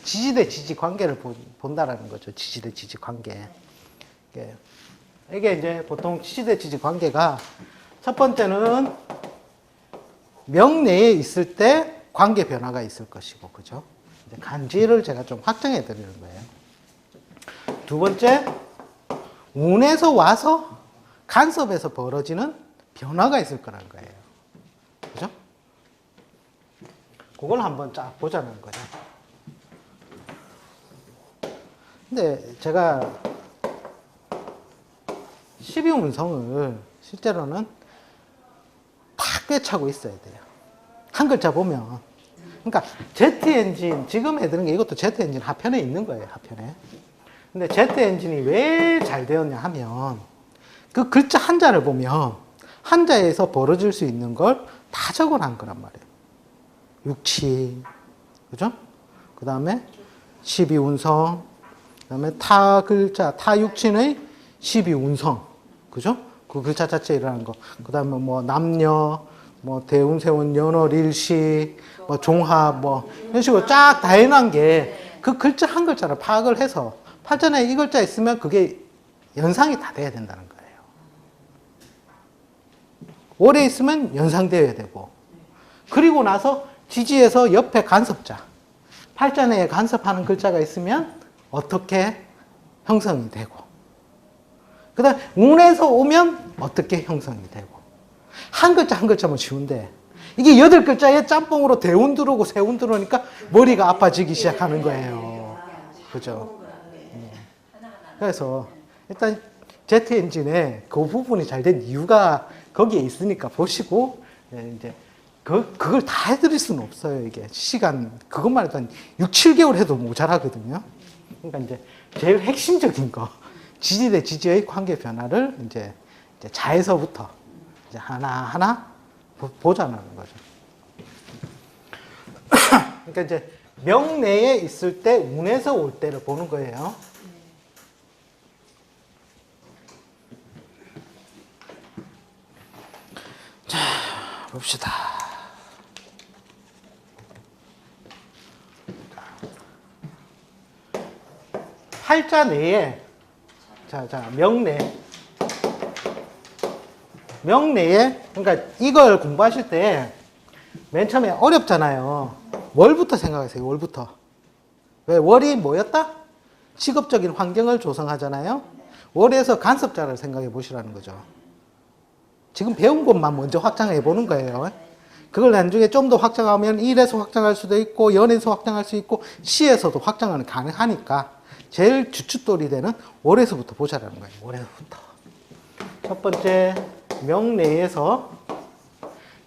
지지 대 지지 관계를 본다라는 거죠. 지지 대 지지 관계. 이게 이제 보통 지지 대 지지 관계가 첫 번째는 명내에 있을 때 관계 변화가 있을 것이고, 그죠? 이제 간지를 제가 좀 확정해 드리는 거예요. 두 번째, 운에서 와서 간섭에서 벌어지는 변화가 있을 거라는 거예요. 그죠? 그걸 한번 쫙 보자는 거죠. 근데 제가 12운성을 실제로는 탁 꿰차고 있어야 돼요. 한 글자 보면. 그러니까 Z엔진, 지금 해드는 게 이것도 Z엔진 하편에 있는 거예요, 하편에. 근데 Z엔진이 왜 잘 되었냐 하면 그 글자 한자를 보면 한자에서 벌어질 수 있는 걸 다 적어놓은 거란 말이에요. 육치, 그죠? 그 다음에 12운성, 그 다음에 타 글자, 타육친의 12운성, 그죠? 그 글자 자체에 일어나는 거. 그 다음에 뭐 남녀, 뭐 대운, 세운, 연월, 일시, 뭐 종합, 뭐 이런 식으로 쫙 다 해놓은 게 그 글자 한 글자를 파악을 해서 팔자에 이 글자 있으면 그게 연상이 다 돼야 된다는 거예요. 월에 있으면 연상되어야 되고, 그리고 나서 지지에서 옆에 간섭자, 팔자내에 간섭하는 글자가 있으면 어떻게 형성이 되고, 그 다음 운에서 오면 어떻게 형성이 되고. 한 글자 한 글자면 쉬운데 이게 8글자에 짬뽕으로 대운 들어오고 세운 들어오니까 머리가 아파지기 시작하는 거예요. 그죠? 그래서 일단 제트 엔진의 그 부분이 잘 된 이유가 거기에 있으니까 보시고, 이제 그걸 다 해드릴 수는 없어요. 이게 시간 그것만 해도 한 6, 7개월 해도 모자라거든요. 그러니까 이제 제일 핵심적인 거, 지지 대 지지의 관계 변화를 이제 자에서부터 이제 하나하나 보자는 거죠. 그러니까 이제 명내에 있을 때 운에서 올 때를 보는 거예요. 자, 봅시다. 팔자 내에, 명내에, 그러니까 이걸 공부하실 때 맨 처음에 어렵잖아요. 월부터 생각하세요, 월부터. 왜? 월이 뭐였다? 직업적인 환경을 조성하잖아요. 월에서 간섭자를 생각해 보시라는 거죠. 지금 배운 것만 먼저 확장해 보는 거예요. 그걸 나중에 좀 더 확장하면 일에서 확장할 수도 있고, 연에서 확장할 수 있고, 시에서도 확장은 가능하니까 제일 주춧돌이 되는 월에서부터 보자라는 거예요. 월에서부터. 첫 번째, 명내에서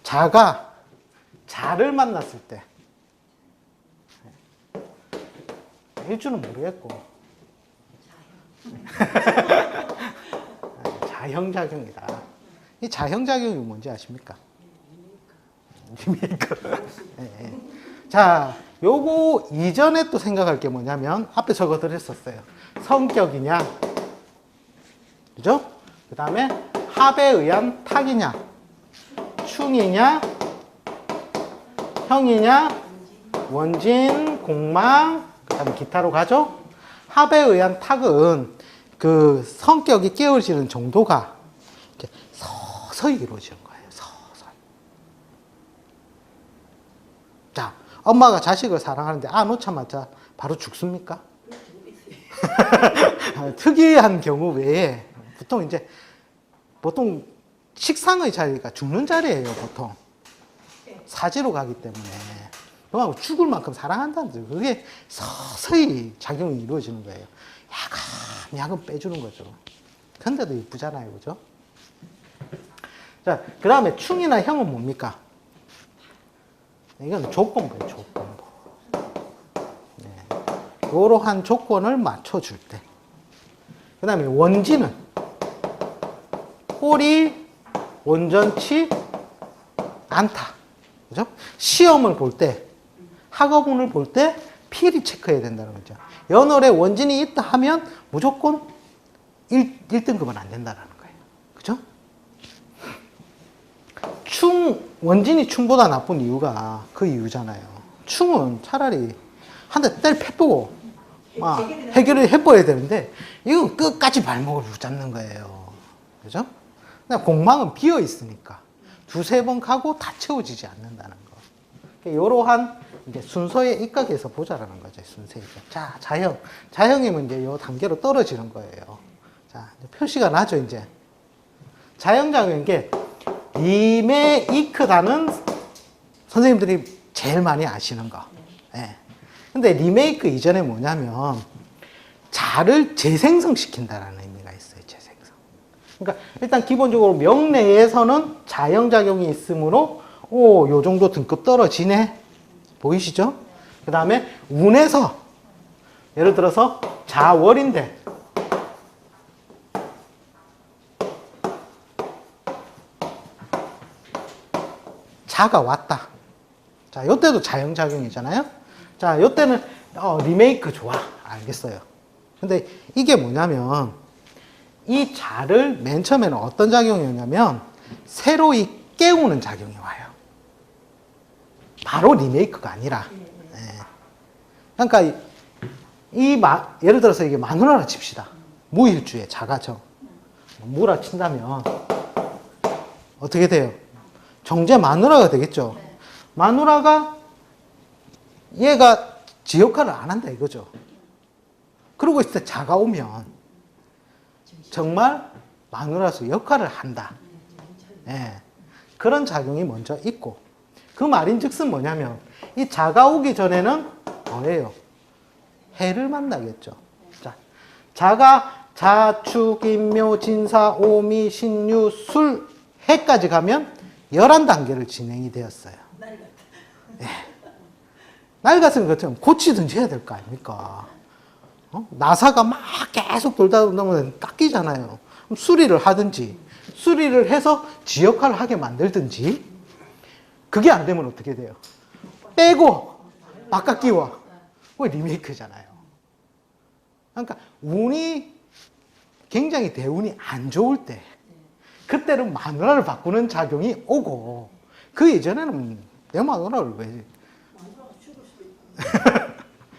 자가 자를 만났을 때, 일주는 모르겠고 자형작용이다. 이 자형작용이 뭔지 아십니까? 네. 자, 요거 이전에 또 생각할 게 뭐냐면 앞에 적어 드렸었어요. 성격이냐, 그죠? 그 다음에 합에 의한 탁이냐, 충이냐, 형이냐, 원진, 공망, 그 다음에 기타로 가죠? 합에 의한 탁은 그 성격이 깨어지는 정도가 이렇게 서서히 이루어지는 거예요. 서서히. 자, 엄마가 자식을 사랑하는데 놓자마자 바로 죽습니까? 특이한 경우 외에 보통 식상의 자리가 죽는 자리예요, 보통. 사지로 가기 때문에. 그만큼 죽을 만큼 사랑한다는 거죠. 그게 서서히 작용이 이루어지는 거예요. 야금 빼주는 거죠. 근데도 이쁘잖아요, 그죠? 자, 그 다음에 충이나 형은 뭡니까? 이건 조건부예요, 조건부. 네. 이러한 조건을 맞춰줄 때. 그 다음에 원지는 꼴이 온전치 않다. 그죠? 시험을 볼 때, 학업운을 볼 때 필히 체크해야 된다는 거죠. 연월에 원진이 있다 하면 무조건 1등급은 안 된다는 거예요. 그죠? 원진이 충보다 나쁜 이유가 그 이유잖아요. 충은 차라리 한 대 때려 패보고 해결을 해버려야 되는데 이건 끝까지 발목을 붙잡는 거예요. 그죠? 공망은 비어 있으니까 두세 번 가고 다 채워지지 않는다는 거. 이러한 이제 순서에 입각해서 보자라는 거죠. 순서에. 자, 자형이면 이제 요 단계로 떨어지는 거예요. 자, 이제 표시가 나죠, 이제. 자형작용인 게 리메이크다는 선생님들이 제일 많이 아시는 거. 예. 근데 리메이크 이전에 뭐냐면 자를 재생성시킨다라는 의미가 있어요. 재생성. 그러니까 일단 기본적으로 명내에서는 자형작용이 있으므로 요 정도 등급 떨어지네. 보이시죠? 그 다음에 운에서 예를 들어서 자월인데 자가 왔다. 자, 요때도 자형작용이잖아요. 자, 요때는 리메이크 좋아. 알겠어요. 근데 이게 뭐냐면 이 자를 맨 처음에는 어떤 작용이었냐면 새로이 깨우는 작용이 와요. 바로 리메이크가 아니라. 네. 그러니까 예를 들어서 이게 마누라라 칩시다. 무일주에 자가정. 무라 친다면 어떻게 돼요? 정제 마누라가 되겠죠. 마누라가 얘가 지 역할을 안 한다 이거죠. 그러고 있을 때 자가 오면 정말 마누라서 역할을 한다. 네. 그런 작용이 먼저 있고 그 말인즉슨 뭐냐면 이 자가 오기 전에는 뭐예요? 해를 만나겠죠. 자, 자가 자축, 인묘, 진사, 오미, 신유, 술, 해까지 가면 11단계를 진행이 되었어요. 예. 날 같은 것처럼 고치든지 해야 될 거 아닙니까? 나사가 막 계속 돌다 보면 깎이잖아요. 그럼 수리를 하든지, 수리를 해서 지 역할을 하게 만들든지, 그게 안 되면 어떻게 돼요? 빼고, 바깥 끼워. 그게 리메이크잖아요. 그러니까, 운이 굉장히 대운이 안 좋을 때, 그때는 마누라를 바꾸는 작용이 오고, 그 이전에는 내 마누라를 왜.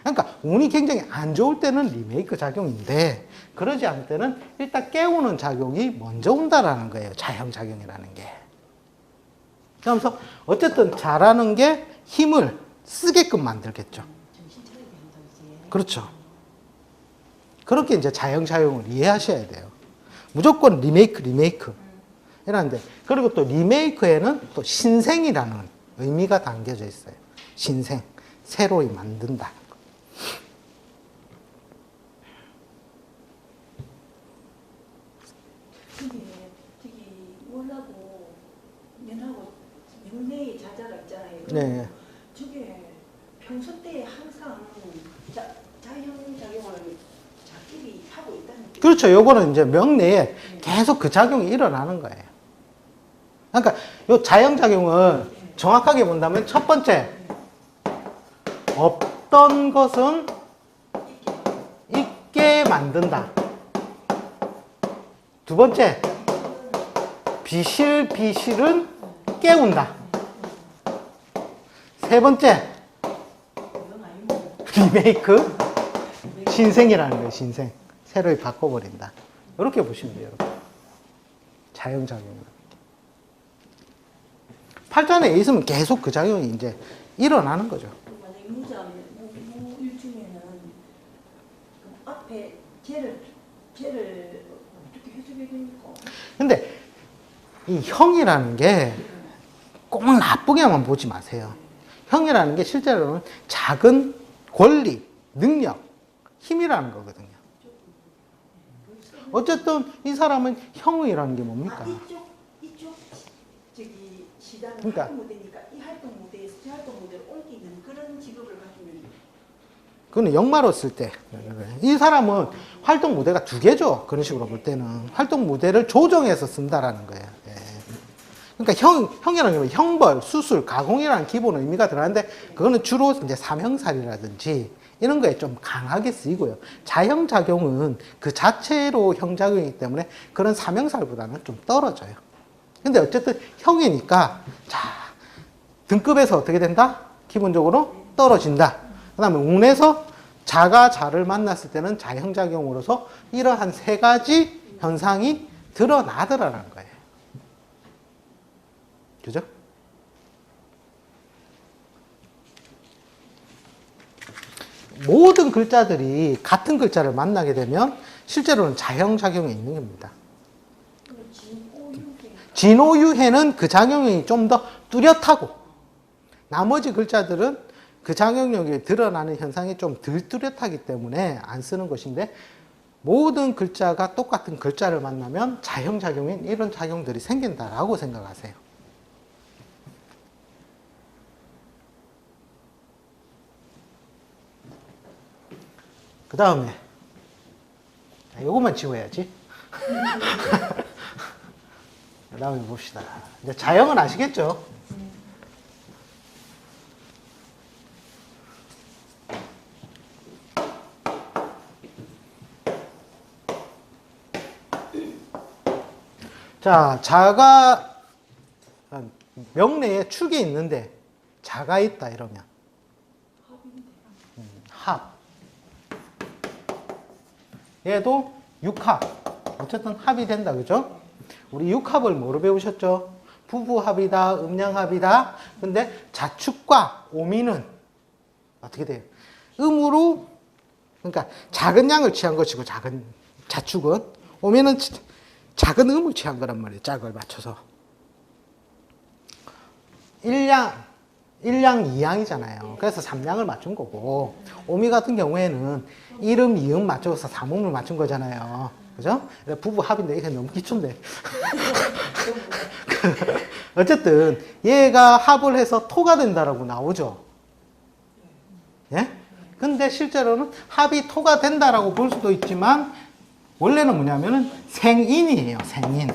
그러니까 운이 굉장히 안 좋을 때는 리메이크 작용인데 그러지 않을 때는 일단 깨우는 작용이 먼저 온다라는 거예요. 자형작용이라는 게. 그러면서 어쨌든 잘하는 게 힘을 쓰게끔 만들겠죠. 그렇죠. 그렇게 이제 자형작용을 이해하셔야 돼요. 무조건 리메이크. 이라는데 그리고 또 리메이크에는 또 신생이라는 의미가 담겨져 있어요. 신생. 새로이 만든다. 근데 저기 월하고 년하고 명내의 자자가 있잖아요. 네. 저게 평소 때 항상 자형작용을 자기들이 하고 있다는 게. 그렇죠. 요거는 이제 명내에 계속 그 작용이 일어나는 거예요. 그러니까 요 자형작용을 정확하게 본다면 첫 번째 없던 것은 있게 만든다. 두 번째, 비실은 깨운다. 세 번째, 리메이크, 신생이라는 거예요. 신생. 새로 바꿔버린다. 이렇게 보시면 돼요. 자형작용. 팔자에 있으면 계속 그 작용이 이제 일어나는 거죠. 만약에 무일중에는 앞에 쟤를 어떻게 해줘야 됩니까? 근데 이 형이라는 게 꼭 나쁘게만 보지 마세요. 형이라는 게 실제로는 작은 권리, 능력, 힘이라는 거거든요. 어쨌든 이 사람은 형이라는 게 뭡니까? 이쪽 저기 시단은 그러니까. 활동 무대니까 이 활동 무대에서 저 활동 무대로 옮기는 그런 직업을 가지면. 그거는 역마로 쓸 때. 이 사람은 활동 무대가 두 개죠. 그런 식으로 볼 때는. 활동 무대를 조정해서 쓴다라는 거예요. 예. 그러니까 형이라는 게 형벌, 수술, 가공이라는 기본 의미가 들어가는데 그거는 주로 이제 삼형살이라든지 이런 거에 좀 강하게 쓰이고요. 자형작용은 그 자체로 형작용이기 때문에 그런 삼형살보다는 좀 떨어져요. 근데 어쨌든 형이니까 자 등급에서 어떻게 된다? 기본적으로 떨어진다. 그 다음에 운에서 자가 자를 만났을 때는 자형작용으로서 이러한 세 가지 현상이 드러나더라는 거예요. 그죠? 모든 글자들이 같은 글자를 만나게 되면 실제로는 자형작용이 있는 겁니다. 진오유해는 그 작용이 좀 더 뚜렷하고 나머지 글자들은 그 작용력이 드러나는 현상이 좀 덜 뚜렷하기 때문에 안 쓰는 것인데 모든 글자가 똑같은 글자를 만나면 자형작용인 이런 작용들이 생긴다라고 생각하세요. 그 다음에 이것만 지워야지. 그 다음에 봅시다. 이제 자형은 아시겠죠? 자, 자가 명내에 축이 있는데 자가 있다 이러면 합. 얘도 육합. 어쨌든 합이 된다, 그죠? 우리 육합을 뭐로 배우셨죠? 부부합이다, 음양합이다. 근데 자축과 오미는 어떻게 돼요? 음으로, 그러니까 작은 양을 취한 것이고, 작은 자축은. 오미는 작은 음을 취한 거란 말이에요. 짝을 맞춰서. 일양, 이양이잖아요. 그래서 삼양을 맞춘 거고, 오미 같은 경우에는 이름, 이음 맞춰서 삼음을 맞춘 거잖아요. 그죠? 부부 합인데 이게 너무 기초인데. 어쨌든 얘가 합을 해서 토가 된다라고 나오죠. 예? 근데 실제로는 합이 토가 된다라고 볼 수도 있지만 원래는 뭐냐면은 생인이에요. 생인.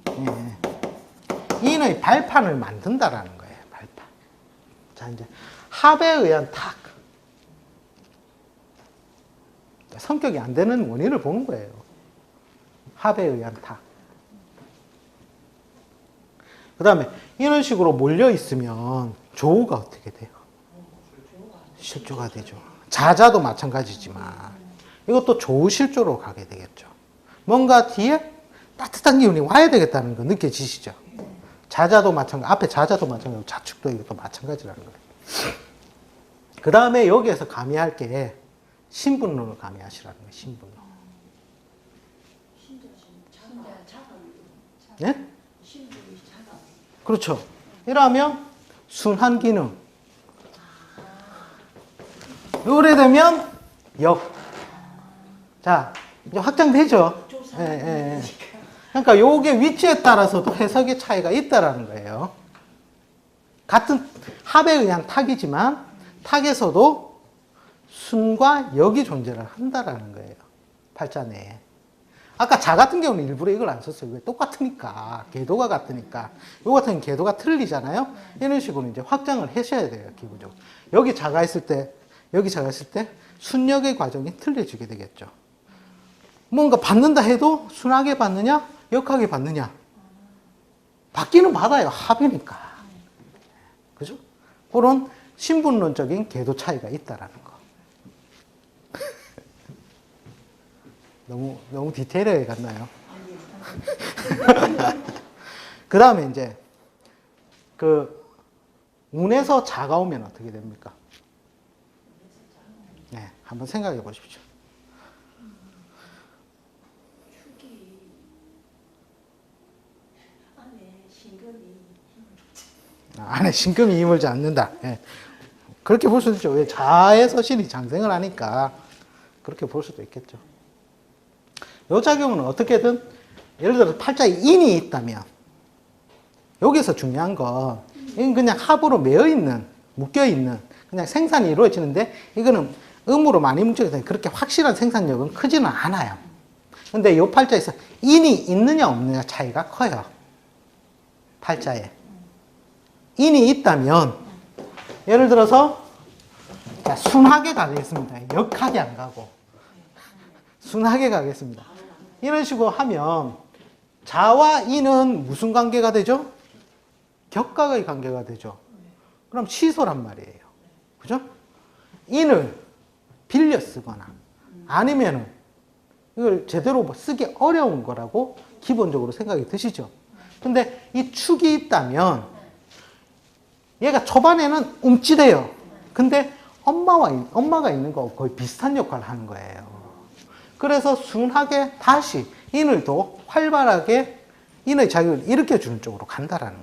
예. 인의 발판을 만든다라는 거예요. 발판. 자, 이제 합에 의한 탁. 성격이 안 되는 원인을 보는 거예요. 합에 의한 탁. 그 다음에 이런 식으로 몰려 있으면 조우가 어떻게 돼요? 실조가 되죠. 자자도 마찬가지지만 이것도 조우 실조로 가게 되겠죠. 뭔가 뒤에 따뜻한 기운이 와야 되겠다는 거 느껴지시죠? 자자도 마찬가지, 앞에 자자도 마찬가지고 자축도 이것도 마찬가지라는 거예요. 그 다음에 여기에서 가미할 게 신분론을 가미하시라는 거예요. 신분론. 네? 그렇죠. 이러면 순한 기능. 요래 되면 역. 자, 이제 확장되죠? 예, 예. 그러니까 요게 위치에 따라서도 해석의 차이가 있다라는 거예요. 같은 합에 의한 탁이지만 탁에서도 순과 역이 존재를 한다라는 거예요. 팔자 내에. 아까 자 같은 경우는 일부러 이걸 안 썼어요. 왜? 똑같으니까. 궤도가 같으니까. 요 같은 경우는 궤도가 틀리잖아요. 이런 식으로 이제 확장을 하셔야 돼요. 기본적으로. 여기 자가 있을 때, 여기 자가 있을 때 순역의 과정이 틀려지게 되겠죠. 뭔가 받는다 해도 순하게 받느냐, 역하게 받느냐. 받기는 받아요. 합이니까. 그죠? 그런 신분론적인 궤도 차이가 있다라는 거. 너무 디테일하게 갔나요? 그 다음에 이제, 운에서 자가 오면 어떻게 됩니까? 네, 한번 생각해 보십시오. 안에 신금이 힘을 않는다. 네. 그렇게 볼 수도 있죠. 왜? 자에서 신이 장생을 하니까 그렇게 볼 수도 있겠죠. 요 작용은 어떻게든 예를 들어서 팔자에 인이 있다면 여기서 중요한 건 이건 그냥 합으로 매어있는 묶여있는 그냥 생산이 이루어지는데 이거는 음으로 많이 뭉쳐있기 때문에 그렇게 확실한 생산력은 크지는 않아요. 근데 요 팔자에서 인이 있느냐 없느냐 차이가 커요. 팔자에 인이 있다면 예를 들어서 자, 순하게 가겠습니다. 역하게 안 가고 순하게 가겠습니다. 이런 식으로 하면 자와 인은 무슨 관계가 되죠? 격각의 관계가 되죠. 그럼 시소란 말이에요. 그죠? 인을 빌려 쓰거나 아니면은 이걸 제대로 뭐 쓰기 어려운 거라고 기본적으로 생각이 드시죠. 근데 이 축이 있다면 얘가 초반에는 움찔해요. 근데 엄마가 있는 거하고 거의 비슷한 역할을 하는 거예요. 그래서 순하게 다시 인을 더 활발하게 인의 자격을 일으켜주는 쪽으로 간다라는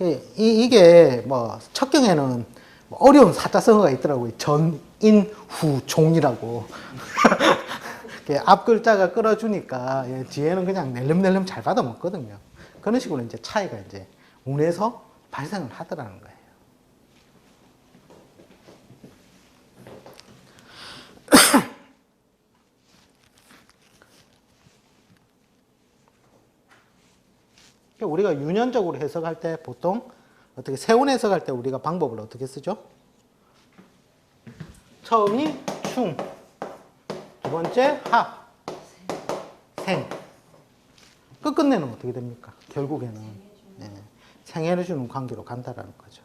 거예요. 이게 뭐 척경에는 어려운 사자성어가 있더라고요. 전인후종이라고. 앞 글자가 끌어주니까 뒤에는 그냥 낼름낼름 잘 받아먹거든요. 그런 식으로 이제 차이가 이제 운에서 발생을 하더라는 거예요. 우리가 유년적으로 해석할 때 보통 어떻게 세운 해석할 때 우리가 방법을 어떻게 쓰죠? 처음이 충, 두 번째 합, 생. 끝끝내는 어떻게 됩니까? 결국에는 생해를 주는 관계로 간다라는 거죠.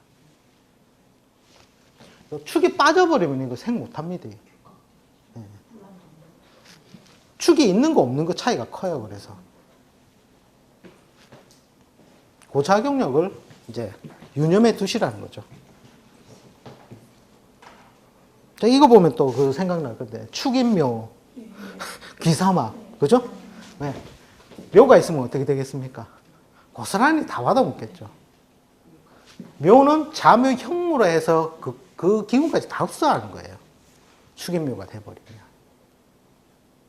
축이 빠져버리면 이거 생 못합니다. 축이 있는 거 없는 거 차이가 커요. 그래서 그 작용력을 이제 유념해 두시라는 거죠. 자, 이거 보면 또 그 생각날 건데 축인묘, 귀사막, 그죠? 네. 묘가 있으면 어떻게 되겠습니까? 고스란히 다 받아먹겠죠. 묘는 자묘 형무로 해서 그 기운까지 다 흡수하는 거예요. 축인묘가 돼버리면.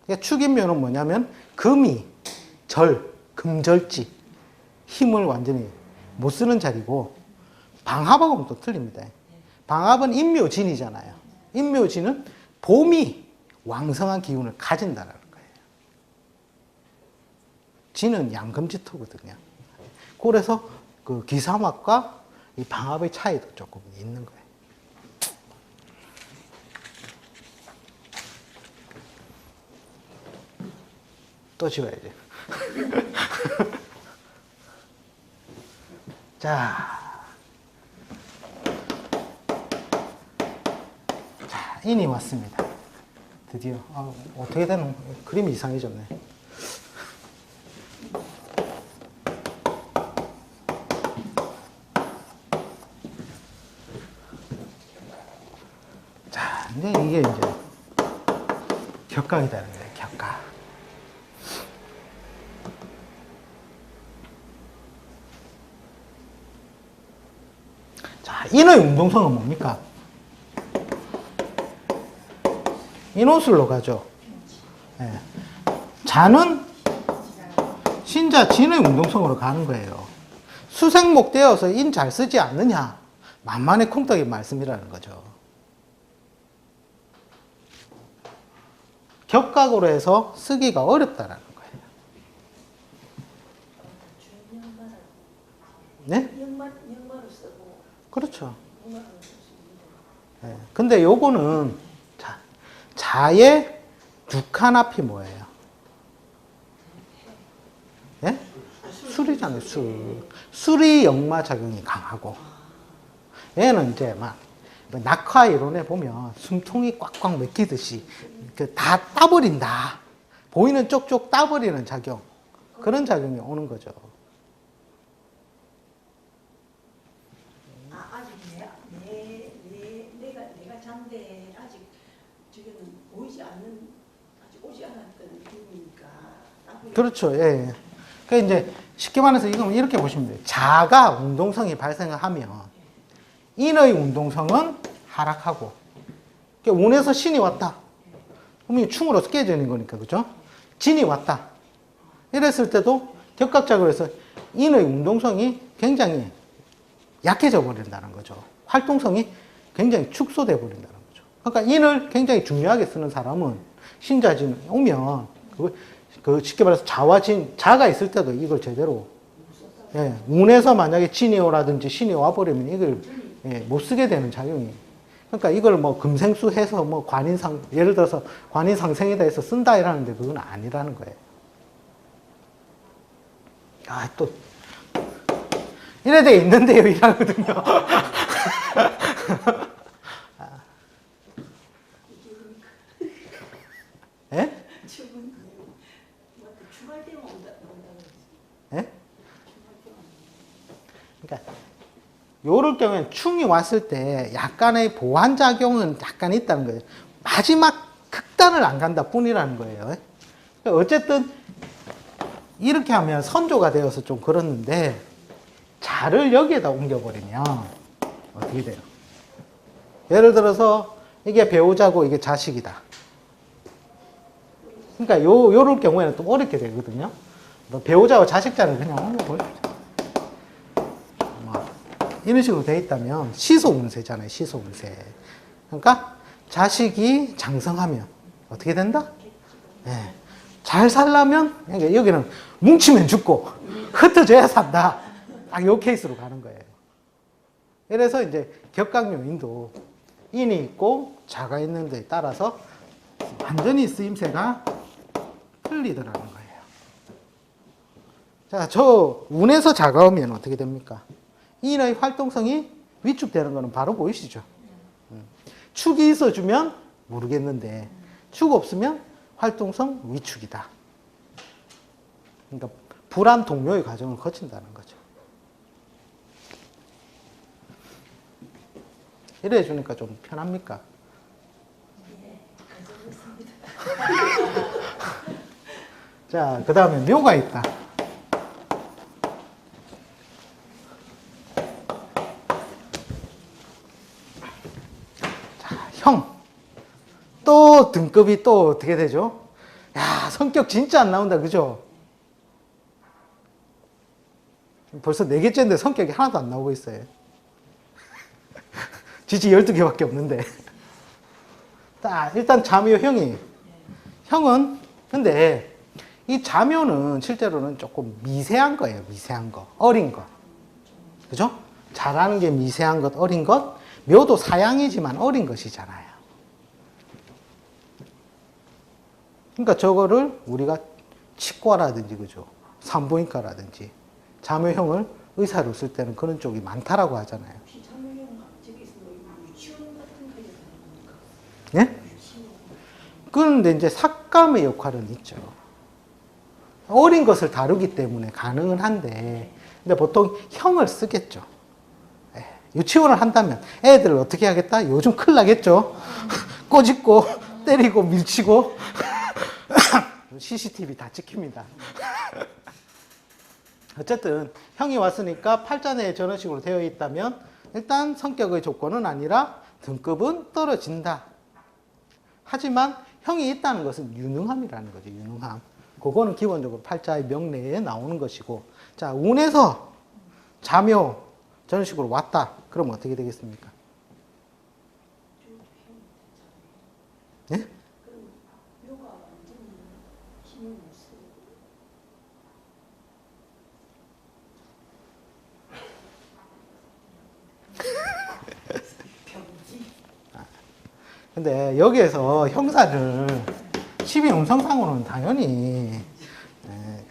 그러니까 축인묘는 뭐냐면 금이 금절지 힘을 완전히 못 쓰는 자리고 방합하고는 또 틀립니다. 방합은 인묘진이잖아요. 인묘진은 봄이 왕성한 기운을 가진다는 거예요. 진은 양금지토거든요. 그래서 그 기사막과 이 방합의 차이도 조금 있는 거예요. 또 지워야지. 자, 인이 왔습니다. 드디어. 어떻게 되는, 그림이 이상해졌네. 자, 이제 이게 이제 격각이라는 거예요, 격각. 자, 인의 운동성은 뭡니까? 인호술로 가죠. 네. 자는 신자 진의 운동성으로 가는 거예요. 수생목 되어서 인 잘 쓰지 않느냐? 만만의 콩떡의 말씀이라는 거죠. 격각으로 해서 쓰기가 어렵다라는 거예요. 네? 연마로 쓰고. 그렇죠. 네. 근데 요거는 자의 육한 앞이 뭐예요? 예? 술이잖아요, 술. 술이 역마작용이 강하고. 얘는 이제 막, 낙화 이론에 보면 숨통이 꽉꽉 막히듯이 다 따버린다. 보이는 쪽쪽 따버리는 작용. 그런 작용이 오는 거죠. 아직 내가 잔데 아직 지금은 보이지 않는, 아직 오지 않았던 기분이니까. 그렇죠. 예. 그러니까 이제 쉽게 말해서 이건 이렇게 보시면 돼요. 자가 운동성이 발생을 하면 인의 운동성은 하락하고, 그러니까 운에서 신이 왔다. 그러면 충으로서 깨져 있는 거니까, 그죠? 진이 왔다. 이랬을 때도 격각작으로 해서 인의 운동성이 굉장히 약해져 버린다는 거죠. 활동성이 굉장히 축소돼 버린다는 거죠. 그러니까 인을 굉장히 중요하게 쓰는 사람은 신자진 오면 쉽게 말해서 자와 진, 자가 있을 때도 이걸 제대로, 예, 운에서 만약에 진이 오라든지 신이 와버리면 이걸 못 쓰게 되는 작용이. 그러니까 이걸 뭐 금생수 해서 뭐 관인상, 예를 들어서 관인상생이다 해서 쓴다 이라는데 그건 아니라는 거예요. 또 이래 돼 있는데요, 이라거든요. 예? 충은 주말 때만 온다 그랬지. 예? 그러니까 요럴 경우에는 충이 왔을 때 약간의 보완작용은 약간 있다는 거예요. 마지막 극단을 안 간다 뿐이라는 거예요. 그러니까 어쨌든 이렇게 하면 선조가 되어서 좀 그렇는데 자를 여기에다 옮겨버리면 어떻게 돼요? 예를 들어서 이게 배우자고 이게 자식이다. 그러니까 요럴 경우에는 또 어렵게 되거든요. 배우자와 자식자를 그냥 옮겨버립시다. 이런 식으로 돼 있다면 시소운세잖아요. 시소운세. 그러니까 자식이 장성하면 어떻게 된다? 네. 잘 살려면 그러니까 여기는 뭉치면 죽고 흩어져야 산다. 딱 요 케이스로 가는 거예요. 그래서 이제 격강요인도 인이 있고 자가 있는 데 따라서 완전히 쓰임새가 틀리더라는 거예요. 자, 저 운에서 자가 오면 어떻게 됩니까? 인의 활동성이 위축되는 거는 바로 보이시죠? 축이 있어주면 모르겠는데 축 없으면 활동성 위축이다. 그러니까 불안 동요의 과정을 거친다는 거죠. 이래 주니까 좀 편합니까? 네, 가져오겠습니다. 자, 그 다음에 묘가 있다. 자, 형. 또 등급이 또 어떻게 되죠? 야, 성격 진짜 안 나온다, 그죠? 벌써 4개째인데 성격이 하나도 안 나오고 있어요. 지지 12개밖에 없는데. 자, 일단 자묘형이. 형은, 근데 이 자묘는 실제로는 조금 미세한 거예요. 미세한 거. 어린 거. 그죠? 잘하는 게 미세한 것, 어린 것. 묘도 사양이지만 어린 것이잖아요. 그러니까 저거를 우리가 치과라든지, 그죠? 산부인과라든지 자묘형을 의사로 쓸 때는 그런 쪽이 많다라고 하잖아요. 혹시 자매형 저기서 유치원 같은 거 하는 겁니까? 예? 그런데 이제 삭감의 역할은 있죠. 어린 것을 다루기 때문에 가능은 한데, 근데 보통 형을 쓰겠죠. 예. 유치원을 한다면 애들을 어떻게 하겠다? 요즘 큰일 나겠죠. 꼬집고, 때리고, 밀치고. CCTV 다 찍힙니다. 어쨌든 형이 왔으니까 팔자내에 저런 식으로 되어 있다면 일단 성격의 조건은 아니라 등급은 떨어진다. 하지만 형이 있다는 것은 유능함이라는 거죠. 유능함. 그거는 기본적으로 팔자의 명내에 나오는 것이고, 자, 운에서 자묘 저런 식으로 왔다. 그럼 어떻게 되겠습니까? 예? 그럼 묘가 완전히 힘을 못 쓰고 병지. 근데 여기에서 형사를 12운성상으로는 당연히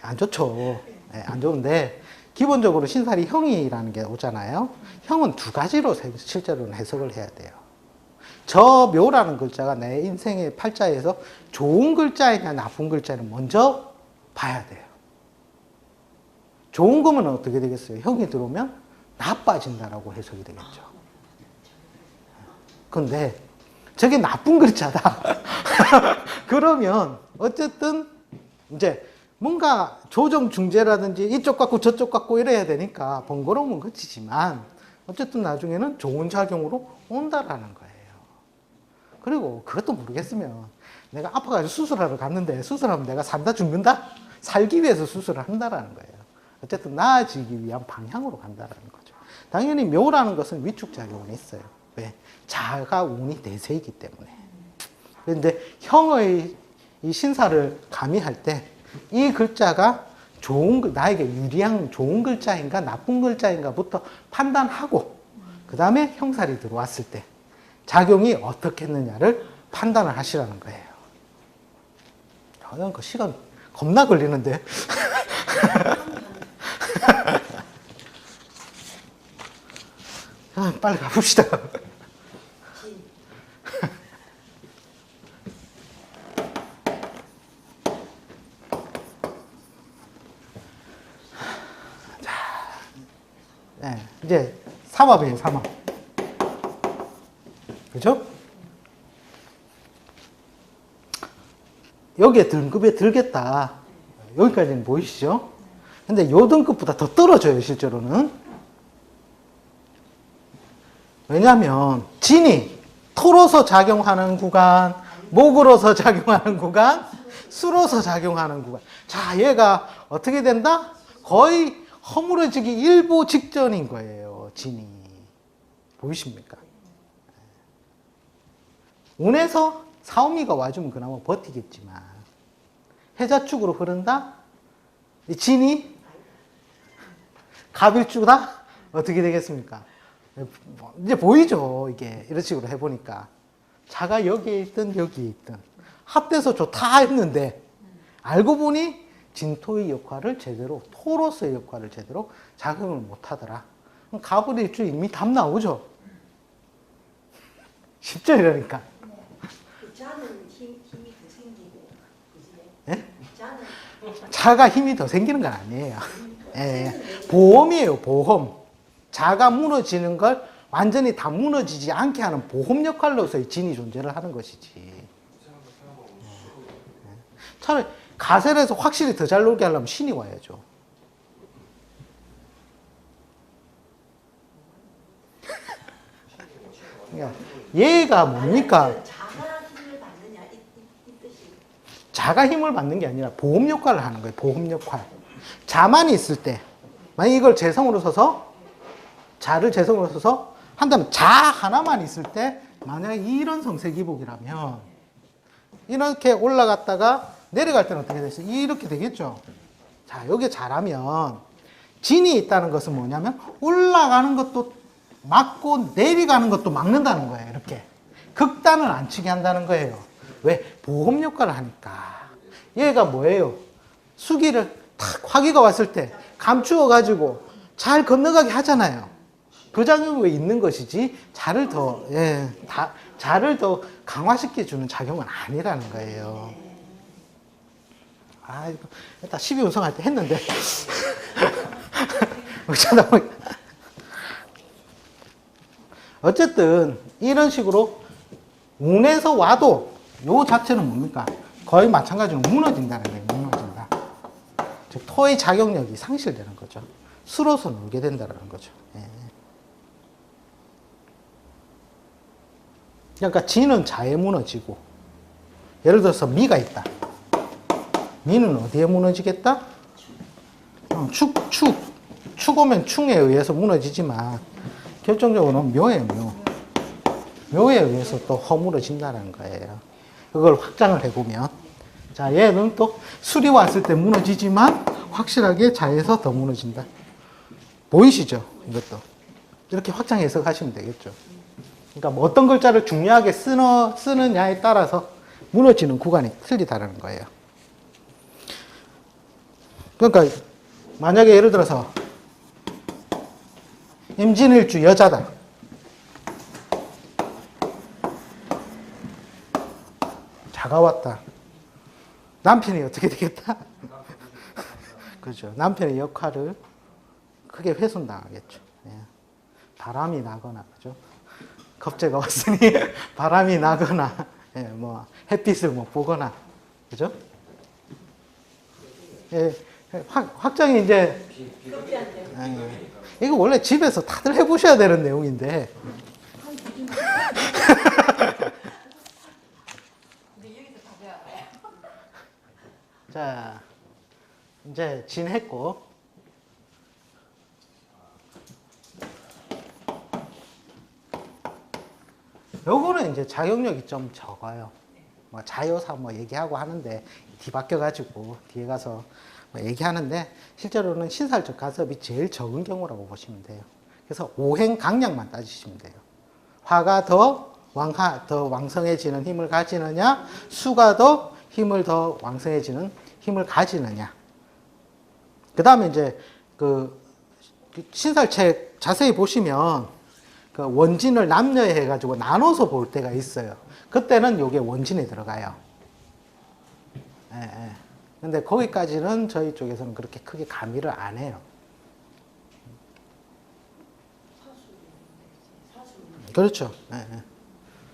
안 좋죠. 안 좋은데 기본적으로 신살이 형이라는 게 오잖아요. 형은 두 가지로 실제로는 해석을 해야 돼요. 저 묘라는 글자가 내 인생의 팔자에서 좋은 글자이냐 나쁜 글자를 먼저 봐야 돼요. 좋은 거면 어떻게 되겠어요? 형이 들어오면 나빠진다라고 해석이 되겠죠. 근데 저게 나쁜 글자다. 그러면 어쨌든 이제 뭔가 조정 중재라든지 이쪽 갖고 저쪽 갖고 이래야 되니까 번거로움은 그치지만 어쨌든 나중에는 좋은 작용으로 온다라는 거예요. 그리고 그것도 모르겠으면 내가 아파가지고 수술하러 갔는데 수술하면 내가 산다 죽는다? 살기 위해서 수술을 한다라는 거예요. 어쨌든 나아지기 위한 방향으로 간다라는 거죠. 당연히 묘라는 것은 위축작용이 있어요. 왜? 자가 운이 내세이기 때문에. 그런데 형의 이 신사를 가미할 때 이 글자가 나에게 유리한 좋은 글자인가 나쁜 글자인가부터 판단하고 그 다음에 형살이 들어왔을 때 작용이 어떻게 했느냐를 판단을 하시라는 거예요. 그 시간 겁나 걸리는데. 빨리 가봅시다. 진. 네, 이제 삼합이에요, 삼합. 그죠? 여기에 등급에 들겠다. 여기까지는 보이시죠? 근데 요 등급보다 더 떨어져요, 실제로는. 왜냐하면 진이 토로서 작용하는 구간, 목으로서 작용하는 구간, 수로서 작용하는 구간. 자, 얘가 어떻게 된다? 거의 허물어지기 일보 직전인 거예요, 진이. 보이십니까? 운에서 사오미가 와주면 그나마 버티겠지만 해자축으로 흐른다? 이 진이 갑일주다? 어떻게 되겠습니까? 이제 보이죠, 이게. 이런 식으로 해보니까. 자가 여기에 있든 여기에 있든 합돼서 좋다 했는데 알고 보니 진토의 역할을 제대로, 토로서의 역할을 제대로 작용을 못하더라. 그럼 갑을일주 이미 답 나오죠? 쉽죠, 이러니까. 그 자는 힘이 더 생기고, 그지? 예? 자는 자가 힘이 더 생기는 건 아니에요. 예, 보험이에요, 보험. 자가 무너지는 걸 완전히 다 무너지지 않게 하는 보험 역할로서의 진이 존재를 하는 것이지. 차라리 가설에서 확실히 더 잘 놀게 하려면 신이 와야죠. 그러니까 얘가 뭡니까? 자가 힘을 받느냐 이 뜻이. 자가 힘을 받는 게 아니라 보험 역할을 하는 거예요. 보험 역할. 자만 있을 때, 만약 이걸 재성으로 써서, 자를 재성으로 써서 한다면 자 하나만 있을 때, 만약 이런 성세기복이라면 이렇게 올라갔다가 내려갈 때는 어떻게 됐어요? 이렇게 되겠죠. 자, 여기 자라면 진이 있다는 것은 뭐냐면 올라가는 것도 막고 내려가는 것도 막는다는 거예요. 이렇게 극단을 안 치게 한다는 거예요. 왜? 보험 역할을 하니까. 얘가 뭐예요? 수기를 탁 화기가 왔을 때 감추어 가지고 잘 건너가게 하잖아요. 그 작용이 있는 것이지 자를 더 자를 더 강화시켜 주는 작용은 아니라는 거예요. 아, 이거 일단 12운성 할 때 했는데 어쨌든 이런 식으로 운에서 와도 요 자체는 뭡니까? 거의 마찬가지로 무너진다는 거예요. 무너진다. 즉 토의 작용력이 상실되는 거죠. 수로서 놀게 된다는 거죠. 예. 그러니까 지는 자에 무너지고, 예를 들어서 미가 있다. 미는 어디에 무너지겠다? 축 오면 충에 의해서 무너지지만 결정적으로는 묘예요, 묘. 묘에 의해서 또 허물어진다는 거예요. 그걸 확장을 해보면, 자, 얘는 또 술이 왔을 때 무너지지만 확실하게 자에서 더 무너진다. 보이시죠? 이것도. 이렇게 확장 해석하시면 되겠죠. 그러니까 뭐 어떤 글자를 중요하게 쓰느냐에 따라서 무너지는 구간이 틀리다는 거예요. 그러니까 만약에 예를 들어서 임진일주 여자다. 자가 왔다. 남편이 어떻게 되겠다? 그렇죠. 남편의 역할을 크게 훼손당하겠죠. 예. 바람이 나거나, 그죠? 겁재가 왔으니 바람이 나거나, 예, 뭐 햇빛을 못 보거나, 그죠? 예, 확장이 이제 이거 원래 집에서 다들 해보셔야 되는 내용인데. 자, 이제 진했고, 요거는 이제 작용력이 좀 적어요. 뭐 자요사 뭐 얘기하고 하는데 뒤바뀌어가지고 뒤에 가서 뭐 얘기하는데 실제로는 신살적 가섭이 제일 적은 경우라고 보시면 돼요. 그래서 오행 강약만 따지시면 돼요. 화가 더 왕성해지는 힘을 가지느냐, 수가 더 힘을 더 왕성해지는 힘을 가지느냐. 그 다음에 이제 그 신살책 자세히 보시면 그 원진을 남녀해가지고 나눠서 볼 때가 있어요. 그때는 요게 원진에 들어가요. 예, 예. 근데 거기까지는 저희 쪽에서는 그렇게 크게 가미를 안 해요. 그렇죠. 예, 예.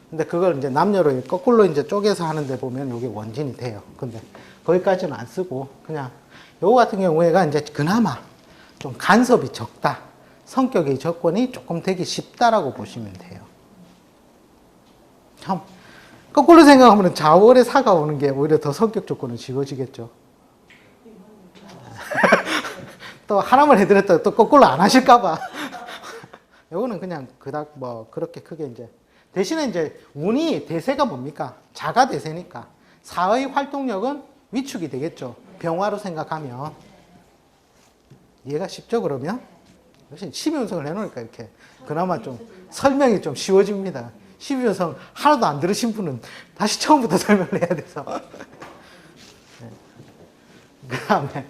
근데 그걸 이제 남녀로 거꾸로 이제 쪼개서 하는데 보면 요게 원진이 돼요. 근데 거기까지는 안 쓰고 그냥 요거 같은 경우에가 이제 그나마 좀 간섭이 적다. 성격의 조건이 조금 되기 쉽다라고 보시면 돼요. 참 거꾸로 생각하면 좌월에 사가 오는 게 오히려 더 성격 조건은 쉬워지겠죠. 또 하나만 해드렸다가 또 거꾸로 안 하실까봐. 요거는 그냥 그닥 뭐 그렇게 크게 이제 대신에 이제 운이 대세가 뭡니까? 자가 대세니까 사의 활동력은 위축이 되겠죠. 병화로 생각하면 이해가 쉽죠 그러면? 역시 12운성을 해놓으니까 이렇게 그나마 좀 설명이 좀 쉬워집니다. 12운성 하나도 안 들으신 분은 다시 처음부터 설명을 해야 돼서. 네. 그 다음에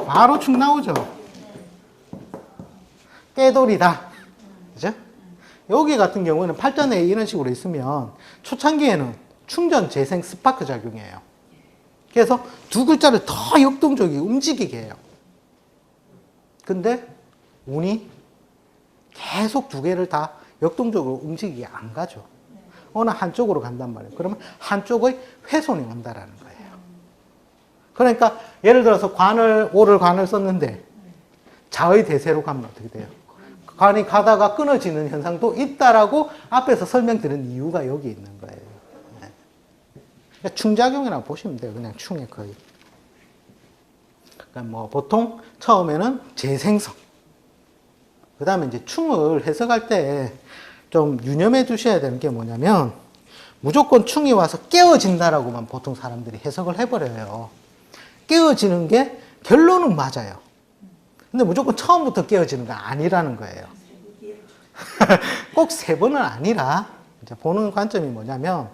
바로 축 나오죠. 깨돌이다. 그죠? 여기 같은 경우는 팔전에 이런 식으로 있으면 초창기에는 충전, 재생, 스파크 작용이에요. 그래서 두 글자를 더 역동적이게 움직이게 해요. 근데 운이 계속 두 개를 다 역동적으로 움직이게 안 가죠. 어느 한쪽으로 간단 말이에요. 그러면 한쪽의 훼손이 온다라는 거예요. 그러니까 예를 들어서 오를 관을 썼는데 자의 대세로 가면 어떻게 돼요? 관이 가다가 끊어지는 현상도 있다라고 앞에서 설명드린 이유가 여기 있는 거예요. 네. 그러니까 충작용이라고 보시면 돼요. 그냥 충의 거의. 그러니까 뭐 보통 처음에는 재생성. 그 다음에 이제 충을 해석할 때 좀 유념해 두셔야 되는 게 뭐냐면 무조건 충이 와서 깨어진다라고만 보통 사람들이 해석을 해버려요. 깨어지는 게 결론은 맞아요. 근데 무조건 처음부터 깨어지는 건 아니라는 거예요. 꼭 세 번은 아니라 이제 보는 관점이 뭐냐면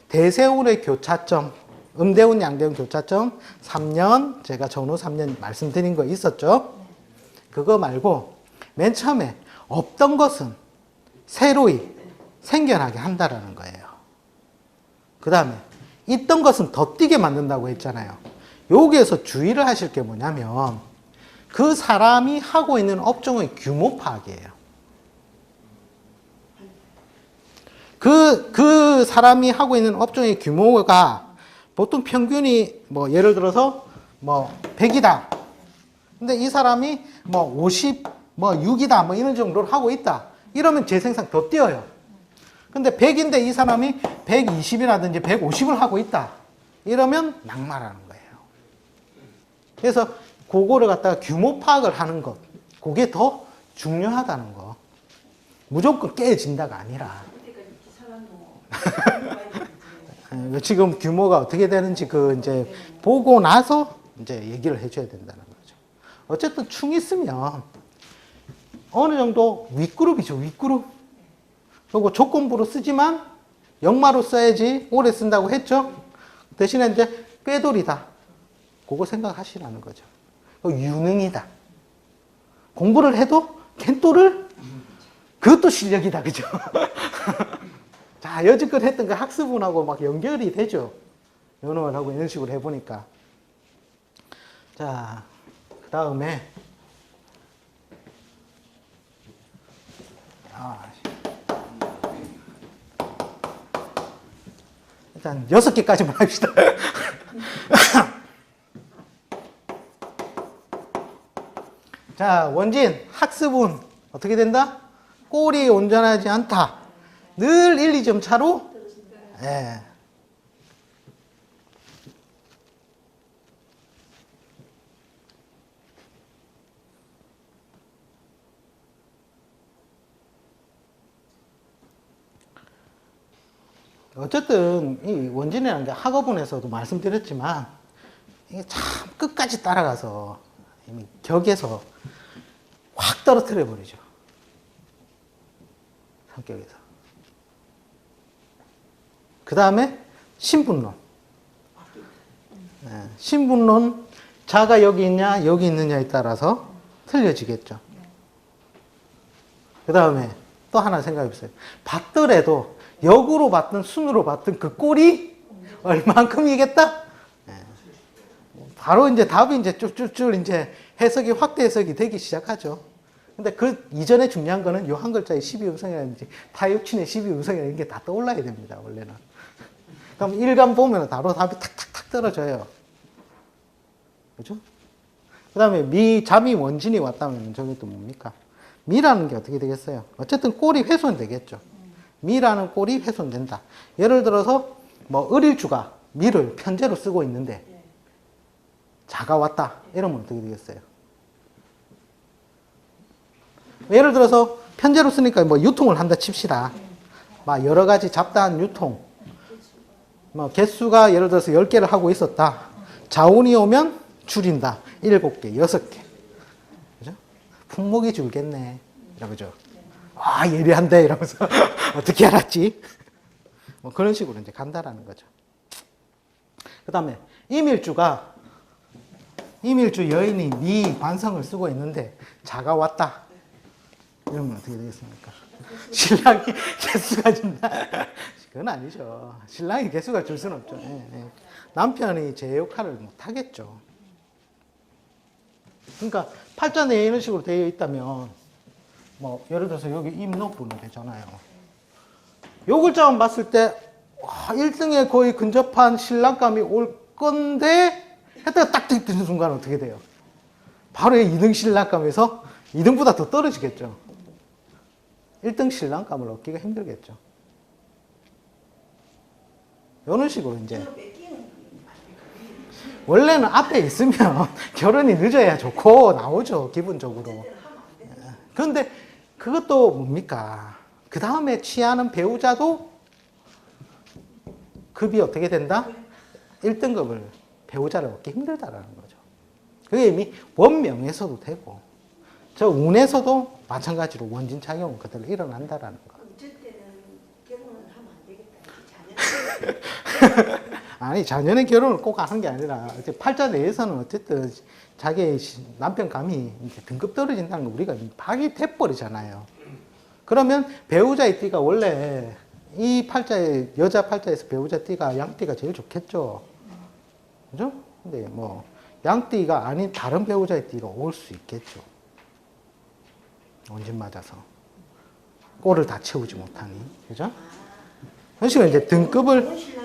대세운의 교차점, 음대운, 양대운 교차점 3년, 제가 전후 3년 말씀드린 거 있었죠? 그거 말고 맨 처음에 없던 것은 새로이 생겨나게 한다라는 거예요. 그 다음에 있던 것은 더 뛰게 만든다고 했잖아요. 여기에서 주의를 하실 게 뭐냐면 그 사람이 하고 있는 업종의 규모 파악이에요. 그 사람이 하고 있는 업종의 규모가 보통 평균이 뭐 예를 들어서 뭐 100이다. 근데 이 사람이 뭐 50, 뭐 6이다. 뭐 이런 정도로 하고 있다. 이러면 재생산 더 뛰어요. 근데 100인데 이 사람이 120이라든지 150을 하고 있다. 이러면 낙마라는 거예요. 그래서 그거를 갖다가 규모 파악을 하는 것. 그게 더 중요하다는 거. 무조건 깨진다가 아니라. 지금 규모가 어떻게 되는지 그 이제 보고 나서 이제 얘기를 해줘야 된다는 거죠. 어쨌든 충 있으면 어느 정도 윗그룹이죠, 윗그룹. 그리고 조건부로 쓰지만 역마로 써야지 오래 쓴다고 했죠. 대신에 이제 꾀돌이다. 그거 생각하시라는 거죠. 유능이다. 공부를 해도 캔또를 그것도 실력이다, 그죠? 자, 여지껏 했던 그 학습운하고 막 연결이 되죠. 연호를 하고 이런 식으로 해보니까. 자, 그 다음에 일단 6개까지만 합시다. 자, 원진, 학습운 어떻게 된다? 꼴이 온전하지 않다. 늘 1, 2점 차로? 예. 어쨌든 이 원진이라는 게 학업운에서도 말씀드렸지만 이게 참 끝까지 따라가서 이미 격에서 확 떨어뜨려 버리죠. 성격에서. 그 다음에 신분론. 네, 신분론 자가 여기 있냐, 여기 있느냐에 따라서 틀려지겠죠. 그 다음에 또 하나 생각해 보세요. 봤더라도 역으로 봤든 순으로 봤든 그 꼴이 얼만큼이겠다? 예. 바로 이제 답이 이제 쭉쭉쭉 이제 해석이 확대 해석이 되기 시작하죠. 근데 그 이전에 중요한 거는 요 한 글자의 12음성이라든지 타육친의 12음성이라는 게 다 떠올라야 됩니다, 원래는. 그럼 일감 보면 바로 답이 탁탁탁 떨어져요. 그죠? 그 다음에 미, 잠이 원진이 왔다면 저게 또 뭡니까? 미라는 게 어떻게 되겠어요? 어쨌든 꼴이 훼손되겠죠. 미라는 꼴이 훼손된다. 예를 들어서 뭐 을일주가 미를 편제로 쓰고 있는데 자가 왔다. 이러면 어떻게 되겠어요? 예를 들어서 편제로 쓰니까 뭐 유통을 한다 칩시다. 막 여러 가지 잡다한 유통. 뭐 개수가 예를 들어서 10개를 하고 있었다. 자운이 오면 줄인다. 7개, 6개. 그죠? 품목이 줄겠네. 이러죠. 와, 예리한데. 이러면서 어떻게 알았지? 뭐 그런 식으로 이제 간다라는 거죠. 그 다음에 이밀주 여인이 네 반성을 쓰고 있는데 자가 왔다. 이러면 어떻게 되겠습니까? 신랑이 개수가 준다. 그건 아니죠. 신랑이 개수가 줄 수는 없죠. 예, 예. 남편이 제 역할을 못 하겠죠. 그러니까 팔자내에 이런 식으로 되어 있다면 뭐 예를 들어서 여기 임록부는 되잖아요. 요 글자만 봤을 때 1등에 거의 근접한 신랑감이 올 건데 했다가 딱 듣는 순간 어떻게 돼요? 바로 2등 신랑감에서 2등보다 더 떨어지겠죠. 1등 신랑감을 얻기가 힘들겠죠. 이런 식으로 이제 원래는 앞에 있으면 결혼이 늦어야 좋고 나오죠, 기본적으로. 그런데 그것도 뭡니까? 그 다음에 취하는 배우자도 급이 어떻게 된다? 1등급을 배우자를 얻기 힘들다라는 거죠. 그게 이미 원명에서도 되고 저 운에서도 마찬가지로 원진 작용은 그대로 일어난다라는 거. 어쨌든 결혼을 하면 안 되겠다. 아니 자녀는 결혼을 꼭 하는 게 아니라 팔자 내에서는 어쨌든 자기의 남편감이 이제 등급 떨어진다는 거 우리가 파악이 돼버리잖아요. 그러면 배우자의 띠가 원래 이 팔자의 여자 팔자에서 배우자 띠가 양띠가 제일 좋겠죠. 그죠? 근데 뭐 양띠가 아닌 다른 배우자의 띠가 올 수 있겠죠. 원진 맞아서 꼴을 다 채우지 못하니, 그죠? 그런 식으로 이제 등급을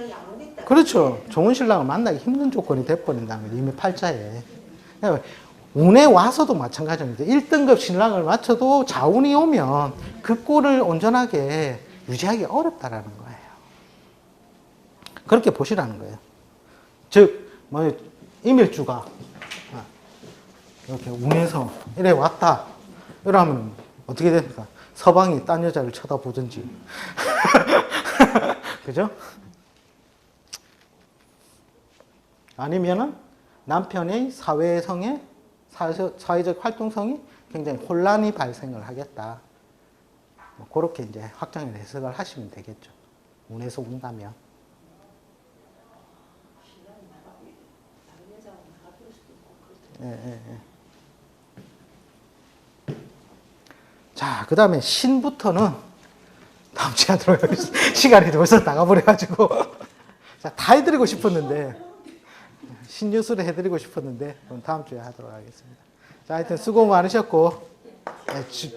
그렇죠. 좋은 신랑을 만나기 힘든 조건이 돼버린다는 거죠. 이미 팔자에. 운에 와서도 마찬가지입니다. 1등급 신랑을 맞춰도 자운이 오면 그 꼴을 온전하게 유지하기 어렵다라는 거예요. 그렇게 보시라는 거예요. 즉, 뭐, 임일주가 이렇게 운에서 이래 왔다. 이러면 어떻게 됩니까? 서방이 딴 여자를 쳐다보든지. 그죠? 아니면은 남편의 사회성에 사회적 활동성이 굉장히 혼란이 발생을 하겠다. 뭐 그렇게 이제 확장을 해석을 하시면 되겠죠. 운에서 온다면. 예, 예, 예. 자, 그 다음에 신부터는 다음 주에 하도록 하겠습니다. 시간이 벌써 나가버려가지고. 자, 다 해드리고 싶었는데. 신뉴스를 해드리고 싶었는데 그럼 다음 주에 하도록 하겠습니다. 자, 하여튼 수고 많으셨고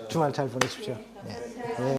주말 잘 보내십시오. 네. 네.